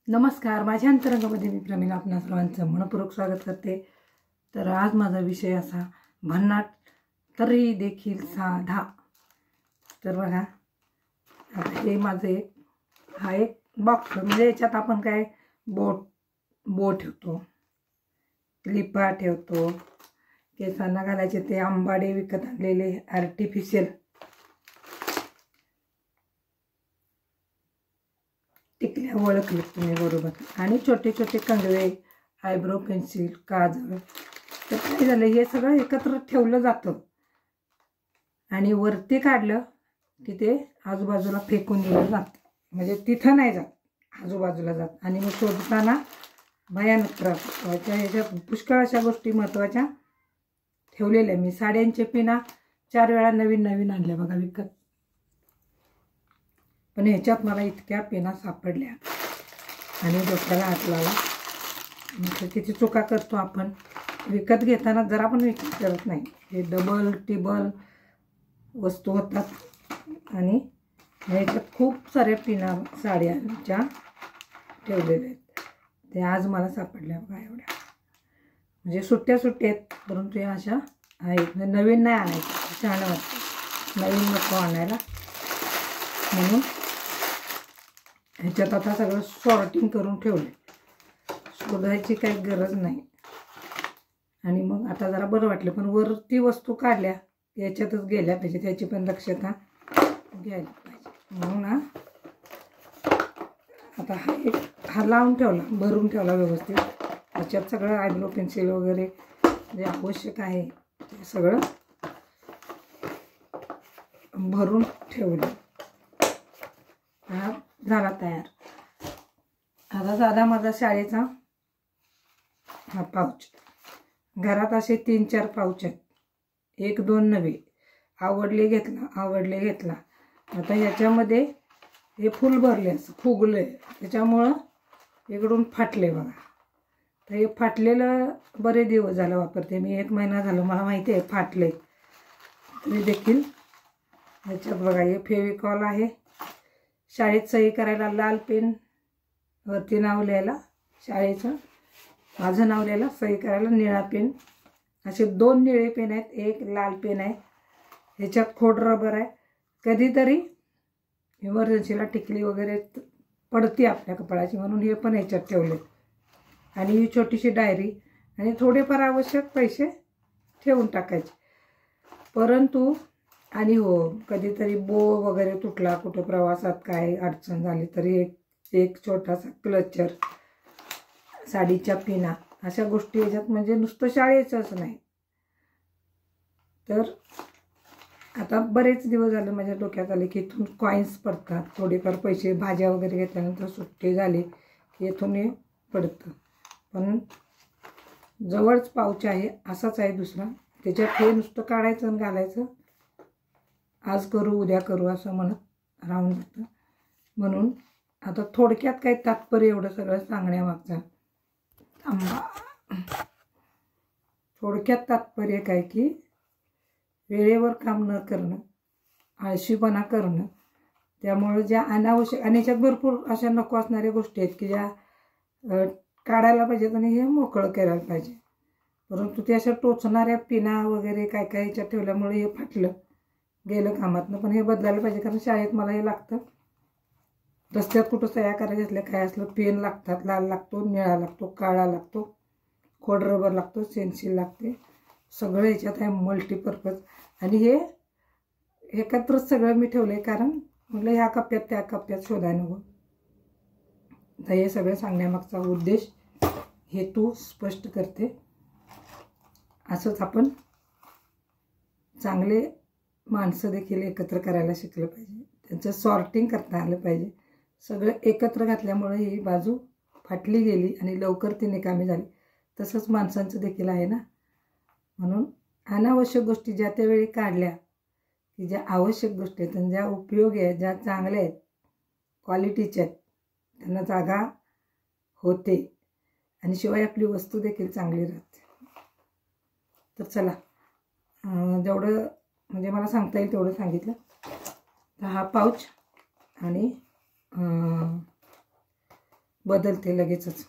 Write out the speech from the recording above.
नमस्कार, माझ्या अंतरंगामध्ये मी प्रमिला आपणा सर्वांचं मनपूर्वक स्वागत करते। तर आज माझा विषय असा, भन्नाट तरी देखील साधा। तर बघा, आता हे माझे हा एक बॉक्स, म्हणजे याच्यात आपण काय बोट ठेवतो, क्लिपा ठेवतो, केसांना घालायचे ते आंबाडे विकत आणलेले आर्टिफिशियल टिकल्या ओळखले तुम्ही बरोबर, आणि छोटे छोटे कंगवे, आयब्रो पेन्सिल, काजळ। तर काय झालं, हे सगळं एकत्र ठेवलं जातं आणि वरती काढलं की ते आजूबाजूला फेकून दिलं जातं, म्हणजे तिथं नाही जात, आजूबाजूला जात। आणि मग शोधताना भयानक त्रास होतो। ह्याच्या पुष्कळ अशा गोष्टी महत्त्वाच्या ठेवलेल्या मी। साड्यांचे पिना 4 वेळा नवीन नवीन आणल्या बघा विकत, पण ह्याच्यात मला इतक्या पेना सापडल्या आणि डोक्याला हात लावला। म्हणजे किती चुका करतो आपण, विकत घेताना जरा पण विचार करत नाही, हे डबल टिबल वस्तू होतात। आणि ह्याच्यात खूप साऱ्या पिना साड्यांच्या ठेवलेल्या आहेत, ते आज मला सापडल्या बघा एवढ्या। म्हणजे सुट्ट्या आहेत, परंतु या अशा आहेत। नवीन नाही आणायचं, छान वाटतं, नवीन नको आणायला। म्हणून ह्याच्यात आता सगळं सॉर्टिंग करून ठेवले, शोधायची काही गरज नाही। आणि मग आता जरा बरं वाटलं, पण वरती वस्तू काढल्या याच्यातच गेल्या पाहिजे, त्याची पण दक्षता घ्यायला पाहिजे। म्हणून आता हा लावून ठेवला, भरून ठेवला व्यवस्थित। ह्याच्यात सगळं आयब्रो पेन्सिल वगैरे जे आवश्यक आहे ते सगळं भरून ठेवलं। हा झाला तयार। आता साधा माझा शाळेचा हा पाऊच, घरात असे 3-4 पाऊच आहेत, 1-2 नवे, आवडले घेतला। आता ह्याच्यामध्ये हे फुल भरले, असं फुगले, त्याच्यामुळं इकडून फाटले बघा। तर हे फाटलेलं बरे दिवस झालं वापरते मी, 1 महिना झालं, मला माहिती आहे फाटले तरी देखील। ह्याच्यात बघा हे फेविकॉल आहे, शाळेत सही करायला लाल पेन, वरती नाव लिहायला शाळेचं, माझं नाव लिहायला, सही करायला निळा पेन, असे 2 निळे पेन आहेत, 1 लाल पेन आहे। ह्याच्यात खोड रबर आहे, कधीतरी इमर्जन्सीला टिकली वगैरे पडते आपल्या कपाळाची, म्हणून हे पण ह्याच्यात ठेवले। आणि ही छोटीशी डायरी, आणि थोडेफार आवश्यक पैसे ठेवून टाकायचे। परंतु आणि हो, कधीतरी बो वगैरे तुटला, कुठं प्रवासात काय अडचण झाली तरी एक छोटासा क्लचर, साडीच्या पिना, अशा गोष्टी याच्यात, म्हणजे नुसतं शाळेचंच नाही। तर आता बरेच दिवस झाले माझ्या डोक्यात आले की इथून कॉईन्स पडतात, थोडेफार पैसे भाज्या वगैरे घेतल्यानंतर सुट्टी झाली की इथून हे पडतं। पण जवळच पाऊच आहे, असाच आहे दुसरा, त्याच्यात हे नुसतं काढायचं आणि घालायचं, आज करू उद्या करू असं म्हणत राहून जातं। म्हणून आता थोडक्यात काही तात्पर्य एवढं सगळं सांगण्यामागचा थोडक्यात तात्पर्य काय की वेळेवर काम न करणं, आळशीपणा करणं, त्यामुळे ज्या अनावश्यक, आणि याच्यात भरपूर अशा नको असणाऱ्या गोष्टी आहेत की ज्या काढायला पाहिजेत आणि हे मोकळं करायला पाहिजे, परंतु ते अशा टोचणाऱ्या पिना वगैरे काय काय ह्याच्यात ठेवल्यामुळे हे फाटलं गेलं कामातनं। पण हे बदलायला पाहिजे, कारण शाळेत मला हे लागतं, रस्त्यात कुठं सह्या करायच्या असल्या काय असलं, पेन लागतात, लाल लागतो, निळा लागतो, काळा लागतो, खोड रबर लागतो, पेन्सिल लागते, सगळं ह्याच्यात आहे, मल्टीपर्पज। आणि हे एकत्रच सगळं मी ठेवलं आहे, कारण म्हटलं ह्या कप्प्यात त्या कप्प्यात शोधाय नको। तर हे सगळं सांगण्यामागचा उद्देश, हेतू स्पष्ट करते। असंच आपण चांगले माणसं देखील एकत्र करायला शिकलं पाहिजे, त्यांचं सॉर्टिंग करता आलं पाहिजे। सगळं एकत्र घातल्यामुळे ही बाजू फाटली गेली आणि लवकर ती निकामी झाली। तसंच माणसांचं देखील आहे ना, म्हणून अनावश्यक गोष्टी ज्या त्यावेळी काढल्या की ज्या आवश्यक गोष्टी आहेत आणि ज्या उपयोगी आहेत, ज्या चांगल्या आहेत, क्वालिटीच्या आहेत, त्यांना जागा होते, आणि शिवाय आपली वस्तू देखील चांगली राहते। तर चला, जेवढं म्हणजे मला सांगता येईल तेवढं सांगितलं। तर हा पाऊच आणि बदलते लगेचच.